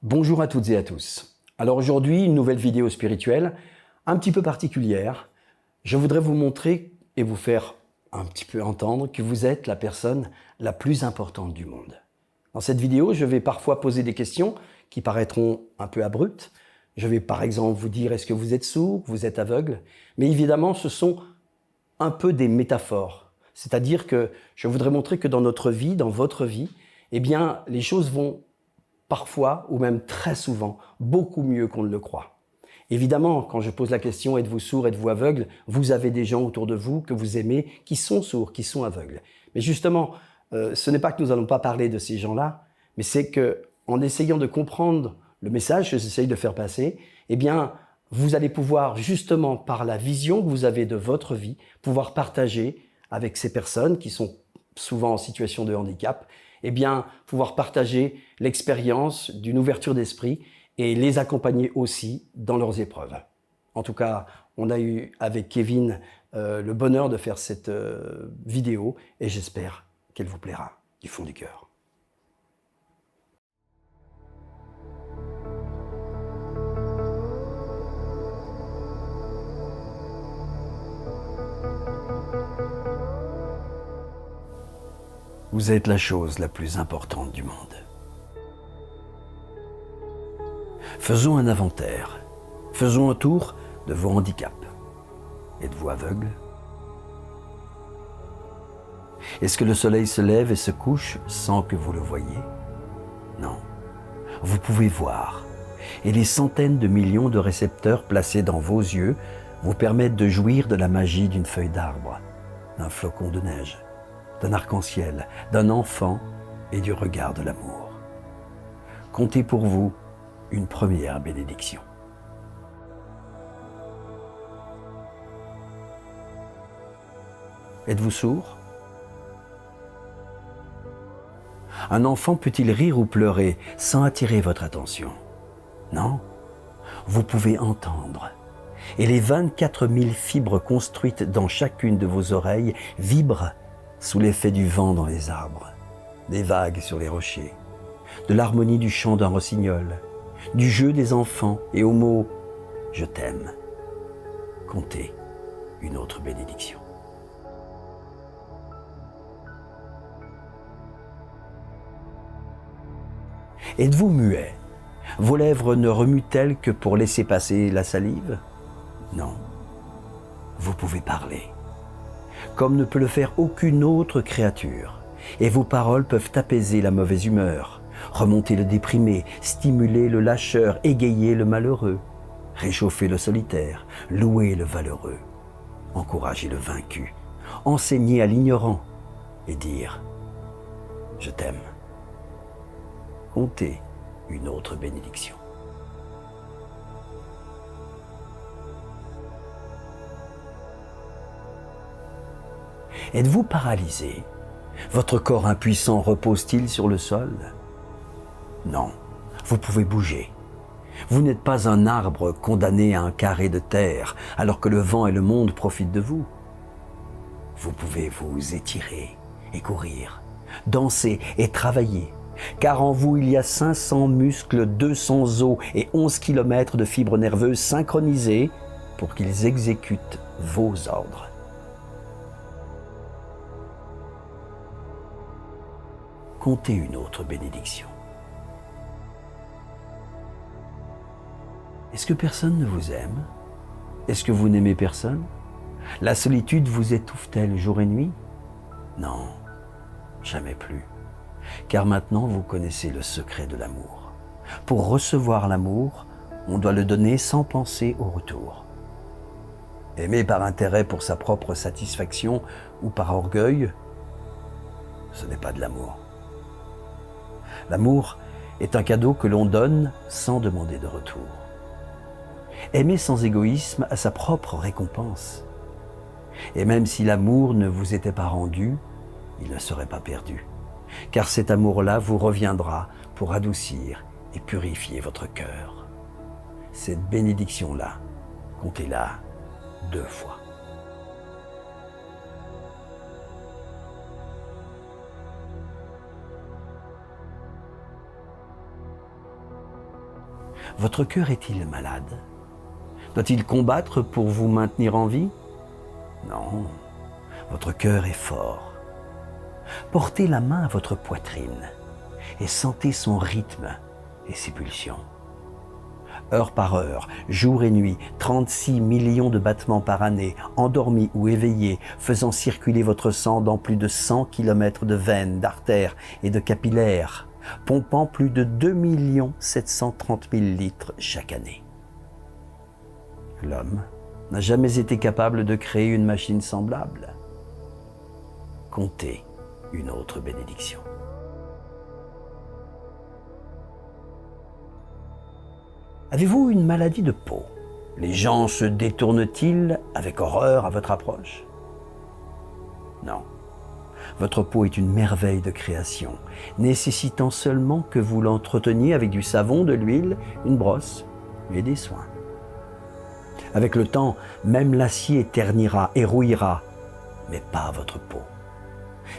Bonjour à toutes et à tous. Alors aujourd'hui, une nouvelle vidéo spirituelle, un petit peu particulière. Je voudrais vous montrer et vous faire un petit peu entendre que vous êtes la personne la plus importante du monde. Dans cette vidéo, je vais parfois poser des questions qui paraîtront un peu abruptes. Je vais par exemple vous dire est-ce que vous êtes sourd, vous êtes aveugle, mais évidemment ce sont un peu des métaphores. C'est-à-dire que je voudrais montrer que dans notre vie, dans votre vie, eh bien les choses vont parfois, ou même très souvent, beaucoup mieux qu'on ne le croit. Évidemment, quand je pose la question « Êtes-vous sourd, êtes-vous aveugle ?», vous avez des gens autour de vous que vous aimez qui sont sourds, qui sont aveugles. Mais justement, ce n'est pas que nous n'allons pas parler de ces gens-là, mais c'est qu'en essayant de comprendre le message que j'essaye de faire passer, eh bien, vous allez pouvoir justement, par la vision que vous avez de votre vie, pouvoir partager avec ces personnes qui sont souvent en situation de handicap, eh bien, pouvoir partager l'expérience d'une ouverture d'esprit et les accompagner aussi dans leurs épreuves. En tout cas, on a eu avec Kevin le bonheur de faire cette vidéo et j'espère qu'elle vous plaira du fond du cœur. Vous êtes la chose la plus importante du monde. Faisons un inventaire. Faisons un tour de vos handicaps. Êtes-vous aveugle? Est-ce que le soleil se lève et se couche sans que vous le voyiez? Non. Vous pouvez voir. Et les centaines de millions de récepteurs placés dans vos yeux vous permettent de jouir de la magie d'une feuille d'arbre, d'un flocon de neige, d'un arc-en-ciel, d'un enfant et du regard de l'amour. Comptez pour vous une première bénédiction. Êtes-vous sourd? Un enfant peut-il rire ou pleurer sans attirer votre attention? Non, vous pouvez entendre. Et les 24 000 fibres construites dans chacune de vos oreilles vibrent sous l'effet du vent dans les arbres, des vagues sur les rochers, de l'harmonie du chant d'un rossignol, du jeu des enfants et au mot « je t'aime ». Comptez une autre bénédiction. Êtes-vous muet? Vos lèvres ne remuent-elles que pour laisser passer la salive? Non, vous pouvez parler, comme ne peut le faire aucune autre créature, et vos paroles peuvent apaiser la mauvaise humeur, remonter le déprimé, stimuler le lâcheur, égayer le malheureux, réchauffer le solitaire, louer le valeureux, encourager le vaincu, enseigner à l'ignorant et dire « je t'aime ». Comptez une autre bénédiction. Êtes-vous paralysé? Votre corps impuissant repose-t-il sur le sol? Non, vous pouvez bouger. Vous n'êtes pas un arbre condamné à un carré de terre alors que le vent et le monde profitent de vous. Vous pouvez vous étirer et courir, danser et travailler, car en vous il y a 500 muscles, 200 os et 11 km de fibres nerveuses synchronisées pour qu'ils exécutent vos ordres. Comptez une autre bénédiction. Est-ce que personne ne vous aime? Est-ce que vous n'aimez personne? La solitude vous étouffe-t-elle jour et nuit? Non, jamais plus. Car maintenant vous connaissez le secret de l'amour. Pour recevoir l'amour, on doit le donner sans penser au retour. Aimer par intérêt pour sa propre satisfaction ou par orgueil, ce n'est pas de l'amour. L'amour est un cadeau que l'on donne sans demander de retour. Aimer sans égoïsme a sa propre récompense. Et même si l'amour ne vous était pas rendu, il ne serait pas perdu. Car cet amour-là vous reviendra pour adoucir et purifier votre cœur. Cette bénédiction-là, comptez-la 2 fois. Votre cœur est-il malade? Doit-il combattre pour vous maintenir en vie? Non, votre cœur est fort. Portez la main à votre poitrine et sentez son rythme et ses pulsions. Heure par heure, jour et nuit, 36 millions de battements par année, endormis ou éveillés, faisant circuler votre sang dans plus de 100 km de veines, d'artères et de capillaires, pompant plus de 2 730 000 litres chaque année. L'homme n'a jamais été capable de créer une machine semblable. Comptez une autre bénédiction. Avez-vous une maladie de peau? Les gens se détournent-ils avec horreur à votre approche? Non. Votre peau est une merveille de création, nécessitant seulement que vous l'entreteniez avec du savon, de l'huile, une brosse et des soins. Avec le temps, même l'acier ternira et rouillera, mais pas votre peau.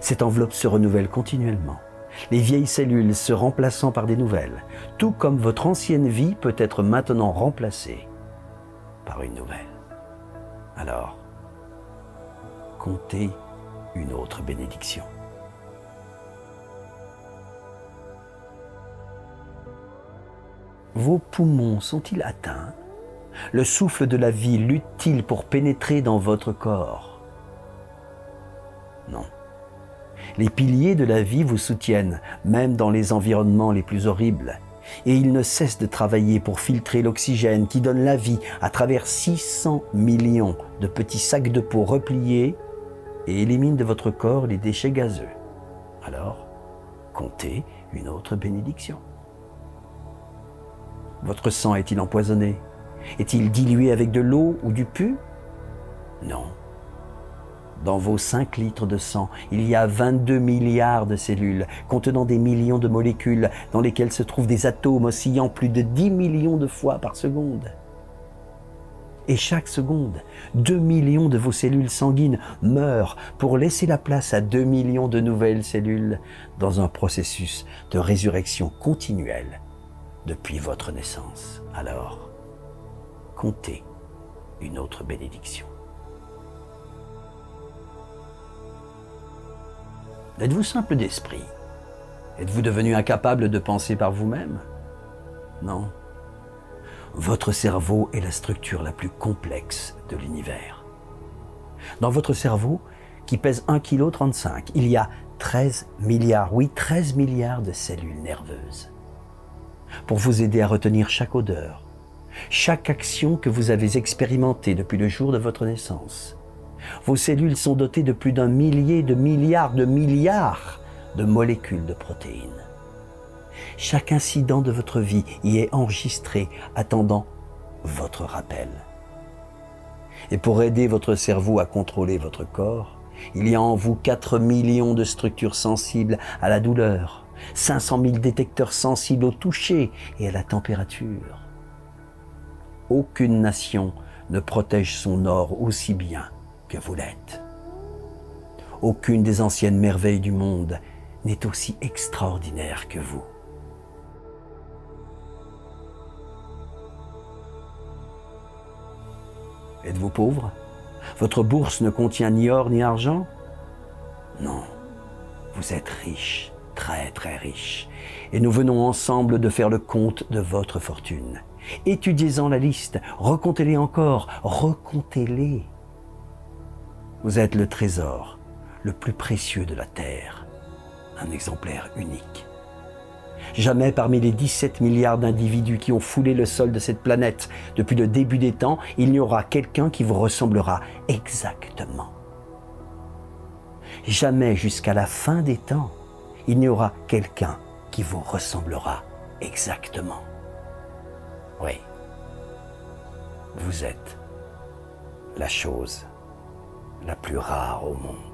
Cette enveloppe se renouvelle continuellement, les vieilles cellules se remplaçant par des nouvelles, tout comme votre ancienne vie peut être maintenant remplacée par une nouvelle. Alors, comptez une autre bénédiction. Vos poumons sont-ils atteints? Le souffle de la vie lutte-t-il pour pénétrer dans votre corps? Non. Les piliers de la vie vous soutiennent, même dans les environnements les plus horribles, et ils ne cessent de travailler pour filtrer l'oxygène qui donne la vie à travers 600 millions de petits sacs de peau repliés et éliminent de votre corps les déchets gazeux. Alors, comptez une autre bénédiction. Votre sang est-il empoisonné? Est-il dilué avec de l'eau ou du pus? Non. Dans vos 5 litres de sang, il y a 22 milliards de cellules contenant des millions de molécules dans lesquelles se trouvent des atomes oscillant plus de 10 millions de fois par seconde. Et chaque seconde, 2 millions de vos cellules sanguines meurent pour laisser la place à 2 millions de nouvelles cellules dans un processus de résurrection continuelle depuis votre naissance. Alors, comptez une autre bénédiction. Êtes-vous simple d'esprit? Êtes-vous devenu incapable de penser par vous-même? Non. Votre cerveau est la structure la plus complexe de l'univers. Dans votre cerveau, qui pèse 1,35 kg, il y a 13 milliards, oui 13 milliards de cellules nerveuses. Pour vous aider à retenir chaque odeur, chaque action que vous avez expérimentée depuis le jour de votre naissance. Vos cellules sont dotées de plus d'un millier de milliards de molécules de protéines. Chaque incident de votre vie y est enregistré, attendant votre rappel. Et pour aider votre cerveau à contrôler votre corps, il y a en vous 4 millions de structures sensibles à la douleur, 500 000 détecteurs sensibles au toucher et à la température. Aucune nation ne protège son or aussi bien que vous l'êtes. Aucune des anciennes merveilles du monde n'est aussi extraordinaire que vous. Êtes-vous pauvre? Votre bourse ne contient ni or ni argent? Non, vous êtes riche, très très riche, et nous venons ensemble de faire le compte de votre fortune. Étudiez-en la liste, recomptez-les encore, recomptez-les. Vous êtes le trésor le plus précieux de la Terre, un exemplaire unique. Jamais parmi les 17 milliards d'individus qui ont foulé le sol de cette planète depuis le début des temps, il n'y aura quelqu'un qui vous ressemblera exactement. Jamais jusqu'à la fin des temps, il n'y aura quelqu'un qui vous ressemblera exactement. Oui, vous êtes la chose la plus rare au monde.